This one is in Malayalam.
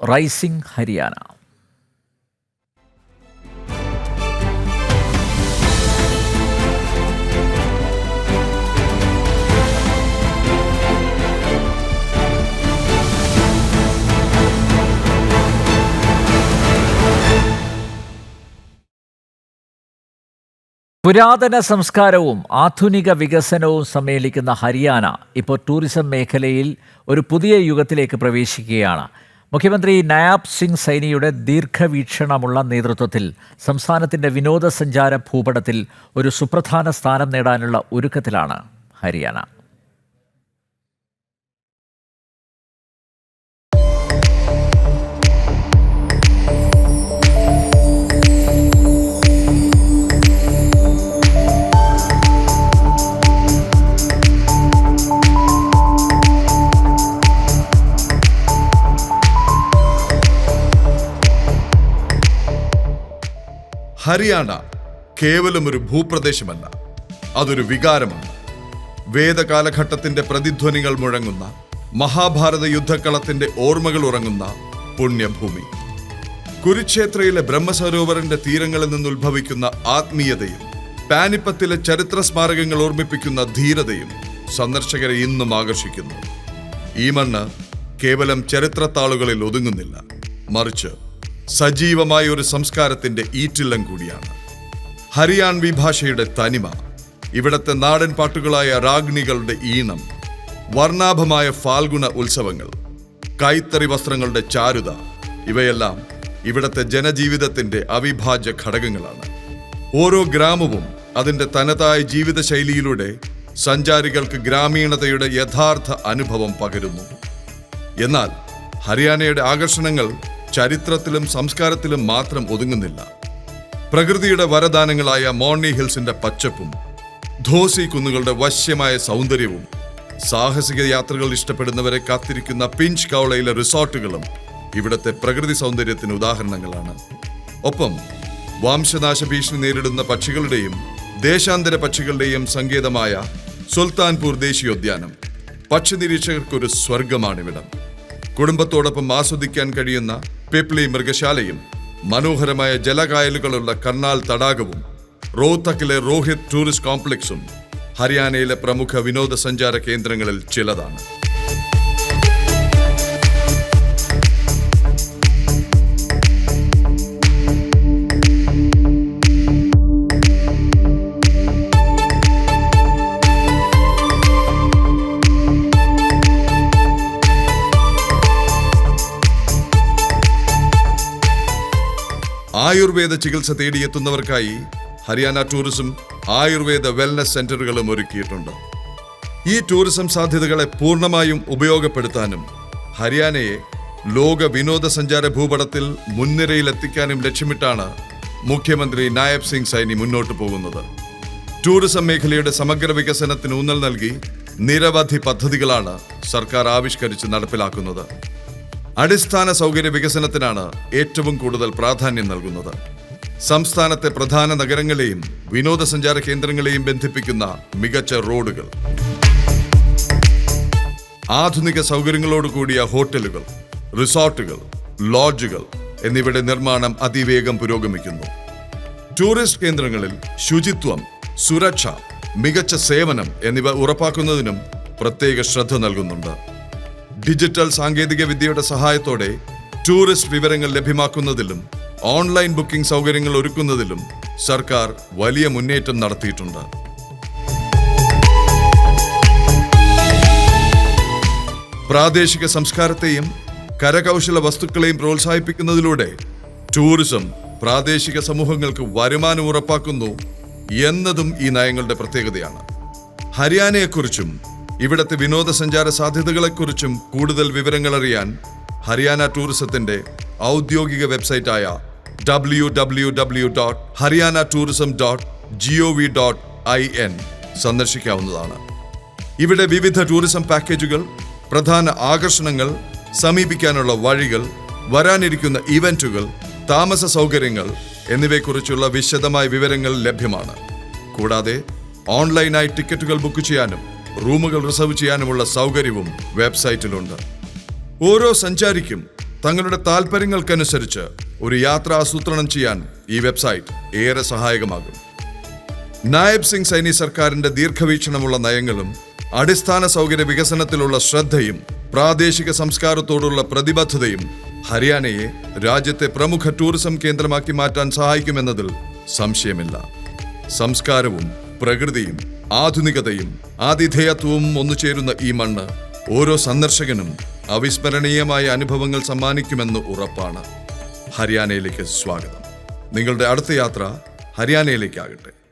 റൈസിംഗ് ഹരിയാന. പുരാതന സംസ്കാരവും ആധുനിക വികസനവും സമ്മേളിക്കുന്ന ഹരിയാന ഇപ്പോൾ ടൂറിസം മേഖലയിൽ ഒരു പുതിയ യുഗത്തിലേക്ക് പ്രവേശിക്കുകയാണ്. മുഖ്യമന്ത്രി നയാബ് സിംഗ് സൈനിയുടെ ദീർഘവീക്ഷണമുള്ള നേതൃത്വത്തിൽ സംസ്ഥാനത്തിൻ്റെ വിനോദസഞ്ചാര ഭൂപടത്തിൽ ഒരു സുപ്രധാന സ്ഥാനം നേടാനുള്ള ഒരുക്കത്തിലാണ് ഹരിയാന. ഹരിയാന കേവലം ഒരു ഭൂപ്രദേശമല്ല, അതൊരു വികാരമാണ്. വേദകാലഘട്ടത്തിന്റെ പ്രതിധ്വനികൾ മുഴങ്ങുന്ന, മഹാഭാരത യുദ്ധക്കളത്തിന്റെ ഓർമ്മകൾ ഉറങ്ങുന്ന പുണ്യഭൂമി. കുരുക്ഷേത്രയിലെ ബ്രഹ്മസരോവറിന്റെ തീരങ്ങളിൽ നിന്നുത്ഭവിക്കുന്ന ആത്മീയതയും പാനിപ്പത്തിലെ ചരിത്ര സ്മാരകങ്ങൾ ഓർമ്മിപ്പിക്കുന്ന ധീരതയും സന്ദർശകരെ ഇന്നും ആകർഷിക്കുന്നു. ഈ മണ്ണ് കേവലം ചരിത്രത്താളുകളിൽ ഒതുങ്ങുന്നില്ല, മറിച്ച് സജീവമായ ഒരു സംസ്കാരത്തിന്റെ ഈറ്റില്ലം കൂടിയാണ്. ഹരിയാൻവി ഭാഷയുടെ തനിമ, ഇവിടത്തെ നാടൻ പാട്ടുകളായ രാഗ്നികളുടെ ഈണം, വർണ്ണാഭമായ ഫാൽഗുണ ഉത്സവങ്ങൾ, കൈത്തറി വസ്ത്രങ്ങളുടെ ചാരുത, ഇവയെല്ലാം ഇവിടത്തെ ജനജീവിതത്തിന്റെ അവിഭാജ്യ ഘടകങ്ങളാണ്. ഓരോ ഗ്രാമവും അതിൻ്റെ തനതായ ജീവിതശൈലിയിലൂടെ സഞ്ചാരികൾക്ക് ഗ്രാമീണതയുടെ യഥാർത്ഥ അനുഭവം പകരുന്നു. എന്നാൽ ഹരിയാനയുടെ ആകർഷണങ്ങൾ ചരിത്രത്തിലും സംസ്കാരത്തിലും മാത്രം ഒതുങ്ങുന്നില്ല. പ്രകൃതിയുടെ വരദാനങ്ങളായ മോർണി ഹിൽസിന്റെ പച്ചപ്പും ധോസി കുന്നുകളുടെ വശ്യമായ സൗന്ദര്യവും സാഹസിക യാത്രകൾ ഇഷ്ടപ്പെടുന്നവരെ കാത്തിരിക്കുന്ന പിഞ്ച് കൗളയിലെ റിസോർട്ടുകളും ഇവിടത്തെ പ്രകൃതി സൗന്ദര്യത്തിന് ഉദാഹരണങ്ങളാണ്. ഒപ്പം വംശനാശ ഭീഷണി നേരിടുന്ന പക്ഷികളുടെയും ദേശാന്തര പക്ഷികളുടെയും സങ്കേതമായ സുൽത്താൻപൂർ ദേശീയോദ്യാനം പക്ഷി നിരീക്ഷകർക്കൊരു സ്വർഗമാണിവിടം. കുടുംബത്തോടൊപ്പം ആസ്വദിക്കാൻ കഴിയുന്ന പിപ്ലി മൃഗശാലയും മനോഹരമായ ജലകായലുകളുള്ള കർണാൽ തടാകവും റോഹ്തക്കിലെ രോഹിത് ടൂറിസ്റ്റ് കോംപ്ലക്സും ഹരിയാനയിലെ പ്രമുഖ വിനോദസഞ്ചാര കേന്ദ്രങ്ങളിൽ ചിലതാണ്. ആയുർവേദ ചികിത്സ തേടിയെത്തുന്നവർക്കായി ഹരിയാന ടൂറിസം ആയുർവേദ വെൽനസ് സെന്ററുകളും ഒരുക്കിയിട്ടുണ്ട്. ഈ ടൂറിസം സാധ്യതകളെ പൂർണ്ണമായും ഉപയോഗപ്പെടുത്താനും ഹരിയാനയെ ലോക വിനോദസഞ്ചാര ഭൂപടത്തിൽ മുൻനിരയിലെത്തിക്കാനും ലക്ഷ്യമിട്ടാണ് മുഖ്യമന്ത്രി നയാബ് സിംഗ് സൈനി മുന്നോട്ട് പോകുന്നത്. ടൂറിസം മേഖലയുടെ സമഗ്ര വികസനത്തിന് ഊന്നൽ നൽകി നിരവധി പദ്ധതികളാണ് സർക്കാർ ആവിഷ്കരിച്ച് നടപ്പിലാക്കുന്നത്. അടിസ്ഥാന സൗകര്യ വികസനത്തിനാണ് ഏറ്റവും കൂടുതൽ പ്രാധാന്യം നൽകുന്നത്. സംസ്ഥാനത്തെ പ്രധാന നഗരങ്ങളെയും വിനോദസഞ്ചാര കേന്ദ്രങ്ങളെയും ബന്ധിപ്പിക്കുന്ന മികച്ച റോഡുകൾ, ആധുനിക സൗകര്യങ്ങളോടുകൂടിയ ഹോട്ടലുകൾ, റിസോർട്ടുകൾ, ലോഡ്ജുകൾ എന്നിവയുടെ നിർമ്മാണം അതിവേഗം പുരോഗമിക്കുന്നു. ടൂറിസ്റ്റ് കേന്ദ്രങ്ങളിൽ ശുചിത്വം, സുരക്ഷ, മികച്ച സേവനം എന്നിവ ഉറപ്പാക്കുന്നതിനും പ്രത്യേക ശ്രദ്ധ നൽകുന്നുണ്ട്. ഡിജിറ്റൽ സാങ്കേതിക വിദ്യയുടെ സഹായത്തോടെ ടൂറിസ്റ്റ് വിവരങ്ങൾ ലഭ്യമാക്കുന്നതിലും ഓൺലൈൻ ബുക്കിംഗ് സൗകര്യങ്ങൾ ഒരുക്കുന്നതിലും സർക്കാർ വലിയ മുന്നേറ്റം നടത്തിയിട്ടുണ്ട്. പ്രാദേശിക സംസ്കാരത്തെയും കരകൗശല വസ്തുക്കളെയും പ്രോത്സാഹിപ്പിക്കുന്നതിലൂടെ ടൂറിസം പ്രാദേശിക സമൂഹങ്ങൾക്ക് വരുമാനം ഉറപ്പാക്കുന്നു എന്നതും ഈ നയങ്ങളുടെ പ്രത്യേകതയാണ്. ഹരിയാനയെക്കുറിച്ചും ഇവിടത്തെ വിനോദസഞ്ചാര സാധ്യതകളെക്കുറിച്ചും കൂടുതൽ വിവരങ്ങൾ അറിയാൻ ഹരിയാന ടൂറിസത്തിന്റെ ഔദ്യോഗിക വെബ്സൈറ്റായ www.haryanatourism.gov.in സന്ദർശിക്കാവുന്നതാണ്. ഇവിടെ വിവിധ ടൂറിസം പാക്കേജുകൾ, പ്രധാന ആകർഷണങ്ങൾ, സമീപിക്കാനുള്ള വഴികൾ, വരാനിരിക്കുന്ന ഇവന്റുകൾ, താമസ സൗകര്യങ്ങൾ എന്നിവയെക്കുറിച്ചുള്ള വിശദമായ വിവരങ്ങൾ ലഭ്യമാണ്. കൂടാതെ ഓൺലൈനായി ടിക്കറ്റുകൾ ബുക്ക് ചെയ്യാനും റൂമുകൾ റിസർവ് ചെയ്യാനുമുള്ള സൗകര്യവും വെബ്സൈറ്റിലുണ്ട്. ഓരോ സഞ്ചാരിക്കും തങ്ങളുടെ താല്പര്യങ്ങൾക്കനുസരിച്ച് ഒരു യാത്ര ആസൂത്രണം ചെയ്യാൻ ഈ വെബ്സൈറ്റ് ഏറെ സഹായകമാകും. നായബ് സിംഗ് സൈനി സർക്കാരിന്റെ ദീർഘവീക്ഷണമുള്ള നയങ്ങളും അടിസ്ഥാന സൗകര്യ വികസനത്തിലുള്ള ശ്രദ്ധയും പ്രാദേശിക സംസ്കാരത്തോടുള്ള പ്രതിബദ്ധതയും ഹരിയാനയെ രാജ്യത്തെ പ്രമുഖ ടൂറിസം കേന്ദ്രമാക്കി മാറ്റാൻ സഹായിക്കുമെന്നതിൽ സംശയമില്ല. സംസ്കാരവും പ്രകൃതിയും ആധുനികതയും ആതിഥേയത്വവും ഒന്നുചേരുന്ന ഈ മണ്ണ് ഓരോ സന്ദർശകനും അവിസ്മരണീയമായ അനുഭവങ്ങൾ സമ്മാനിക്കുമെന്ന് ഉറപ്പാണ്. ഹരിയാനയിലേക്ക് സ്വാഗതം. നിങ്ങളുടെ അടുത്ത യാത്ര ഹരിയാനയിലേക്കാകട്ടെ.